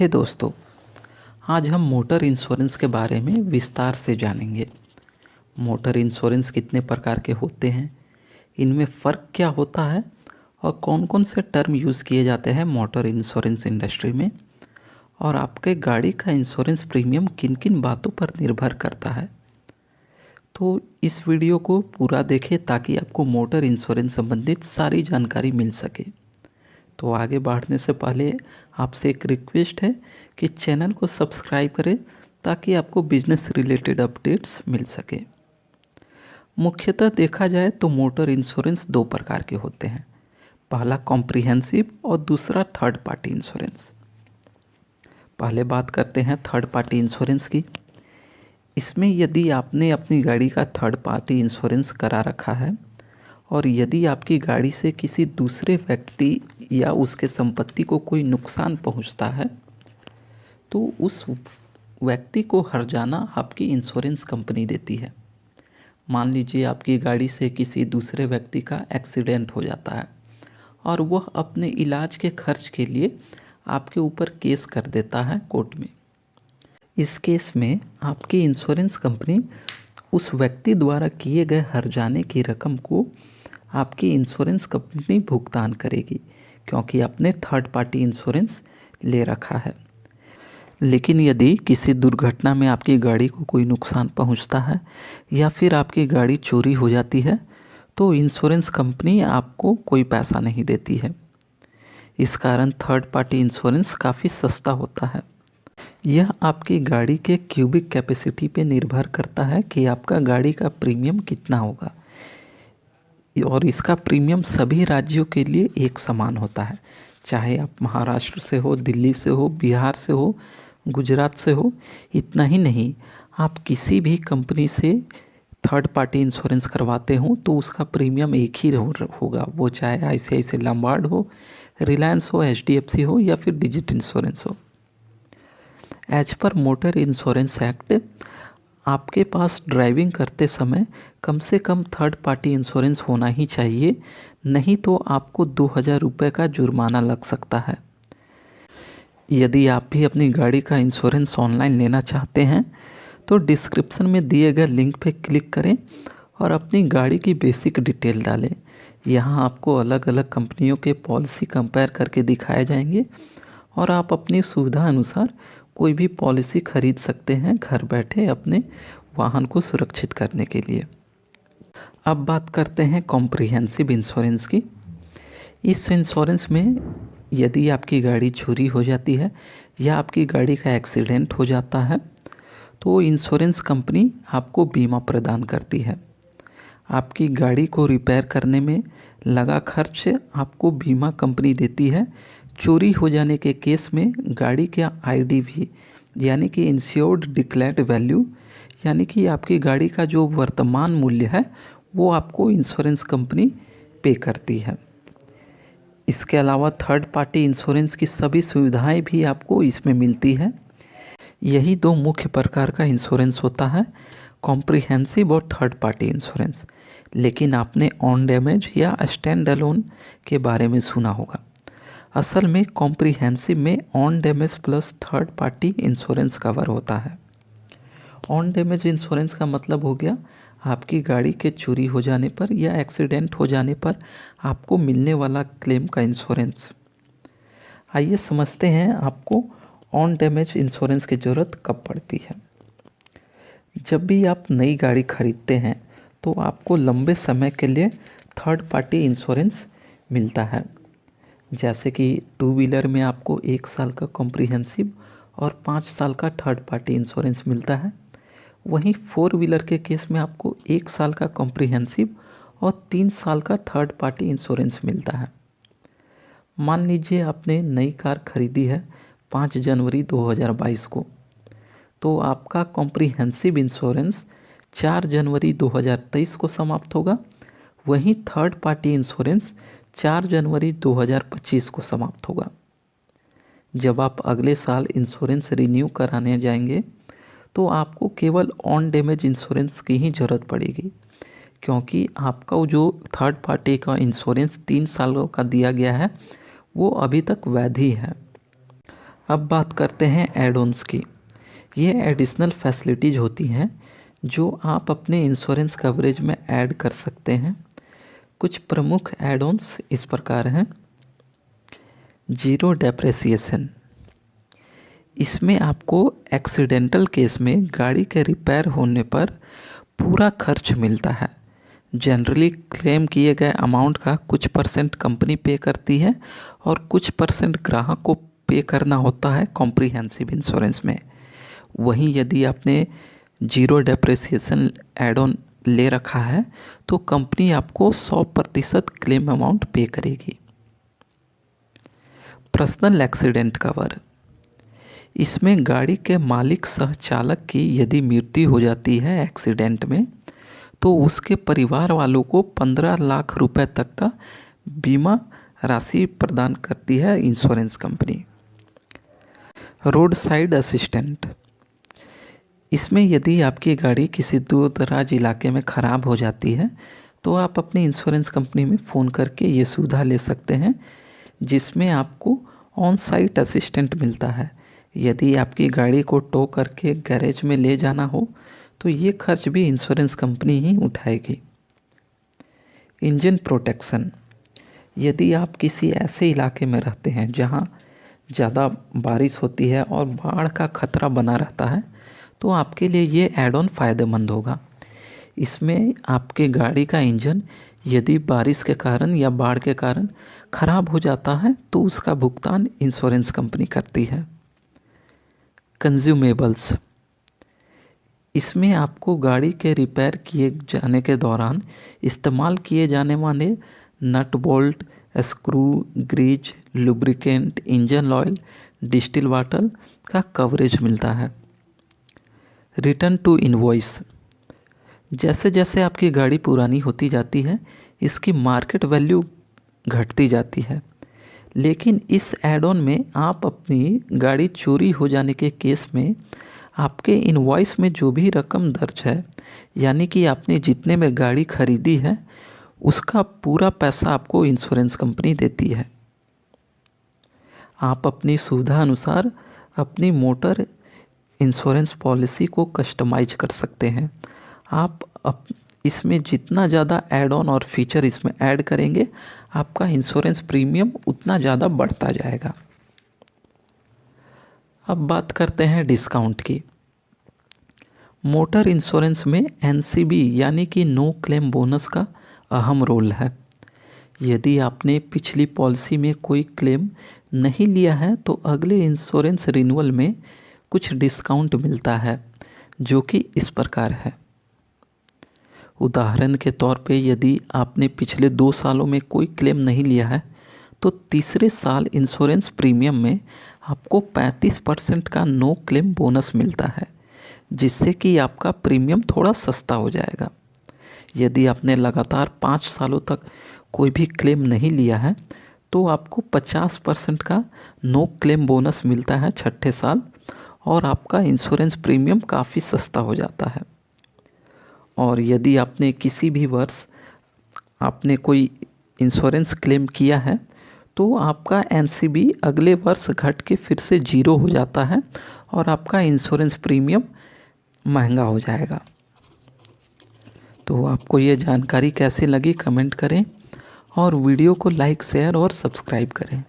हे दोस्तों, आज हम मोटर इंश्योरेंस के बारे में विस्तार से जानेंगे। मोटर इंश्योरेंस कितने प्रकार के होते हैं, इनमें फ़र्क क्या होता है और कौन कौन से टर्म यूज़ किए जाते हैं मोटर इंश्योरेंस इंडस्ट्री में, और आपके गाड़ी का इंश्योरेंस प्रीमियम किन किन बातों पर निर्भर करता है। तो इस वीडियो को पूरा देखें ताकि आपको मोटर इंश्योरेंस संबंधित सारी जानकारी मिल सके। तो आगे बढ़ने से पहले आपसे एक रिक्वेस्ट है कि चैनल को सब्सक्राइब करें ताकि आपको बिजनेस रिलेटेड अपडेट्स मिल सके। मुख्यतः देखा जाए तो मोटर इंश्योरेंस दो प्रकार के होते हैं, पहला कॉम्प्रिहेंसिव और दूसरा थर्ड पार्टी इंश्योरेंस। पहले बात करते हैं थर्ड पार्टी इंश्योरेंस की। इसमें यदि आपने अपनी गाड़ी का थर्ड पार्टी इंश्योरेंस करा रखा है और यदि आपकी गाड़ी से किसी दूसरे व्यक्ति या उसके संपत्ति को कोई नुकसान पहुंचता है तो उस व्यक्ति को हर्जाना आपकी इंश्योरेंस कंपनी देती है। मान लीजिए आपकी गाड़ी से किसी दूसरे व्यक्ति का एक्सीडेंट हो जाता है और वह अपने इलाज के खर्च के लिए आपके ऊपर केस कर देता है कोर्ट में। इस केस में आपकी इंश्योरेंस कंपनी उस व्यक्ति द्वारा किए गए हर्जाने की रकम को आपकी इंश्योरेंस कंपनी भुगतान करेगी, क्योंकि आपने थर्ड पार्टी इंश्योरेंस ले रखा है। लेकिन यदि किसी दुर्घटना में आपकी गाड़ी को कोई नुकसान पहुंचता है या फिर आपकी गाड़ी चोरी हो जाती है तो इंश्योरेंस कंपनी आपको कोई पैसा नहीं देती है। इस कारण थर्ड पार्टी इंश्योरेंस काफ़ी सस्ता होता है। यह आपकी गाड़ी के क्यूबिक कैपेसिटी पे निर्भर करता है कि आपका गाड़ी का प्रीमियम कितना होगा, और इसका प्रीमियम सभी राज्यों के लिए एक समान होता है, चाहे आप महाराष्ट्र से हो, दिल्ली से हो, बिहार से हो, गुजरात से हो। इतना ही नहीं, आप किसी भी कंपनी से थर्ड पार्टी इंश्योरेंस करवाते हो तो उसका प्रीमियम एक ही होगा, वो चाहे आईसीआईसीआई लॉम्बार्ड हो, रिलायंस हो, एचडीएफसी हो या फिर डिजिट इंश्योरेंस हो। As per motor insurance act, आपके पास ड्राइविंग करते समय कम से कम थर्ड पार्टी इंश्योरेंस होना ही चाहिए, नहीं तो आपको 2000 रुपये का जुर्माना लग सकता है। यदि आप भी अपनी गाड़ी का इंश्योरेंस ऑनलाइन लेना चाहते हैं तो डिस्क्रिप्शन में दिए गए लिंक पर क्लिक करें और अपनी गाड़ी की बेसिक डिटेल डालें। यहाँ आपको अलग अलग कंपनियों के पॉलिसी कंपेयर करके दिखाए जाएंगे और आप अपनी सुविधा अनुसार कोई भी पॉलिसी खरीद सकते हैं घर बैठे अपने वाहन को सुरक्षित करने के लिए। अब बात करते हैं कॉम्प्रिहेंसिव इंश्योरेंस की। इस इंश्योरेंस में यदि आपकी गाड़ी चोरी हो जाती है या आपकी गाड़ी का एक्सीडेंट हो जाता है तो इंश्योरेंस कंपनी आपको बीमा प्रदान करती है। आपकी गाड़ी को रिपेयर करने में लगा खर्च आपको बीमा कंपनी देती है। चोरी हो जाने के केस में गाड़ी का आईडीवी यानी कि इंश्योर्ड डिक्लेयर्ड वैल्यू, यानी कि आपकी गाड़ी का जो वर्तमान मूल्य है वो आपको इंश्योरेंस कंपनी पे करती है। इसके अलावा थर्ड पार्टी इंश्योरेंस की सभी सुविधाएं भी आपको इसमें मिलती है। यही दो मुख्य प्रकार का इंश्योरेंस होता है, कॉम्प्रिहेंसिव और थर्ड पार्टी इंश्योरेंस। लेकिन आपने ऑन डैमेज या स्टैंड अलोन के बारे में सुना होगा। असल में कॉम्प्रिहेंसिव में on damage plus third party insurance cover होता है। ऑन डैमेज इंश्योरेंस का मतलब हो गया आपकी गाड़ी के चोरी हो जाने पर या एक्सीडेंट हो जाने पर आपको मिलने वाला क्लेम का इंश्योरेंस। आइए समझते हैं आपको ऑन डैमेज इंश्योरेंस की ज़रूरत कब पड़ती है। जब भी आप नई गाड़ी खरीदते हैं तो आपको लंबे समय के लिए थर्ड पार्टी इंश्योरेंस मिलता है। जैसे कि 2 व्हीलर में आपको 1 साल का कॉम्प्रिहेंसिव और 5 साल का थर्ड पार्टी इंश्योरेंस मिलता है। वहीं 4 व्हीलर के केस में आपको 1 साल का कॉम्प्रिहेंसिव और 3 साल का थर्ड पार्टी इंश्योरेंस मिलता है। मान लीजिए आपने नई कार खरीदी है 5 जनवरी 2022 को, तो आपका कॉम्प्रिहेंसिव इंश्योरेंस 4 जनवरी 2023 को समाप्त होगा। वहीं थर्ड पार्टी इंश्योरेंस 4 जनवरी 2025 को समाप्त होगा। जब आप अगले साल इंश्योरेंस रिन्यू कराने जाएंगे तो आपको केवल ऑन डैमेज इंश्योरेंस की ही ज़रूरत पड़ेगी, क्योंकि आपका जो थर्ड पार्टी का इंश्योरेंस 3 सालों का दिया गया है वो अभी तक वैध ही है। अब बात करते हैं एड ऑन्स की। ये एडिशनल फैसिलिटीज़ होती हैं जो आप अपने इंश्योरेंस कवरेज में ऐड कर सकते हैं। कुछ प्रमुख एड ऑन्स इस प्रकार हैं। जीरो डेप्रिसिएशन, इसमें आपको एक्सीडेंटल केस में गाड़ी के रिपेयर होने पर पूरा खर्च मिलता है। जनरली क्लेम किए गए अमाउंट का कुछ परसेंट कंपनी पे करती है और कुछ परसेंट ग्राहक को पे करना होता है कॉम्प्रिहेंसिव इंश्योरेंस में। वहीं यदि आपने जीरो डेप्रिसिएशन एड ऑन ले रखा है तो कंपनी आपको 100% क्लेम अमाउंट पे करेगी। पर्सनल एक्सीडेंट कवर, इसमें गाड़ी के मालिक सह चालक की यदि मृत्यु हो जाती है एक्सीडेंट में तो उसके परिवार वालों को 15 लाख रुपए तक का बीमा राशि प्रदान करती है insurance company. Road side assistant, इसमें यदि आपकी गाड़ी किसी दूर दराज इलाके में ख़राब हो जाती है तो आप अपनी इंश्योरेंस कंपनी में फ़ोन करके ये सुविधा ले सकते हैं जिसमें आपको ऑन साइट असिस्टेंट मिलता है। यदि आपकी गाड़ी को टो करके गैरेज में ले जाना हो तो ये खर्च भी इंश्योरेंस कंपनी ही उठाएगी। इंजन प्रोटेक्शन, यदि आप किसी ऐसे इलाके में रहते हैं जहां ज़्यादा बारिश होती है और बाढ़ का खतरा बना रहता है तो आपके लिए ये ऐड ऑन फ़ायदेमंद होगा। इसमें आपके गाड़ी का इंजन यदि बारिश के कारण या बाढ़ के कारण ख़राब हो जाता है तो उसका भुगतान इंश्योरेंस कंपनी करती है। कंज्यूमेबल्स, इसमें आपको गाड़ी के रिपेयर किए जाने के दौरान इस्तेमाल किए जाने वाले nut bolt, screw, grease, lubricant, engine oil, distil water का कवरेज मिलता है। रिटर्न टू इनवॉइस, जैसे जैसे आपकी गाड़ी पुरानी होती जाती है इसकी मार्केट वैल्यू घटती जाती है, लेकिन इस एड ऑन में आप अपनी गाड़ी चोरी हो जाने के केस में आपके इनवॉइस में जो भी रकम दर्ज है यानी कि आपने जितने में गाड़ी खरीदी है उसका पूरा पैसा आपको इंश्योरेंस कंपनी देती है। आप अपनी सुविधा अनुसार अपनी मोटर इंश्योरेंस पॉलिसी को कस्टमाइज कर सकते हैं। आप इसमें जितना ज़्यादा ऐड ऑन और फीचर इसमें ऐड करेंगे आपका इंश्योरेंस प्रीमियम उतना ज़्यादा बढ़ता जाएगा। अब बात करते हैं डिस्काउंट की। मोटर इंश्योरेंस में एनसीबी यानी कि नो क्लेम बोनस का अहम रोल है। यदि आपने पिछली पॉलिसी में कोई क्लेम नहीं लिया है तो अगले इंश्योरेंस रिन्यूअल में कुछ डिस्काउंट मिलता है जो कि इस प्रकार है। उदाहरण के तौर पे यदि आपने पिछले 2 सालों में कोई क्लेम नहीं लिया है तो तीसरे साल इंश्योरेंस प्रीमियम में आपको 35% का नो क्लेम बोनस मिलता है जिससे कि आपका प्रीमियम थोड़ा सस्ता हो जाएगा। यदि आपने लगातार 5 सालों तक कोई भी क्लेम नहीं लिया है तो आपको 50% का नो क्लेम बोनस मिलता है छठे साल और आपका इंश्योरेंस प्रीमियम काफ़ी सस्ता हो जाता है। और यदि आपने किसी भी वर्ष आपने कोई इंश्योरेंस क्लेम किया है तो आपका एनसीबी अगले वर्ष घट के फिर से 0 हो जाता है और आपका इंश्योरेंस प्रीमियम महंगा हो जाएगा। तो आपको ये जानकारी कैसी लगी कमेंट करें और वीडियो को लाइक, शेयर और सब्सक्राइब करें।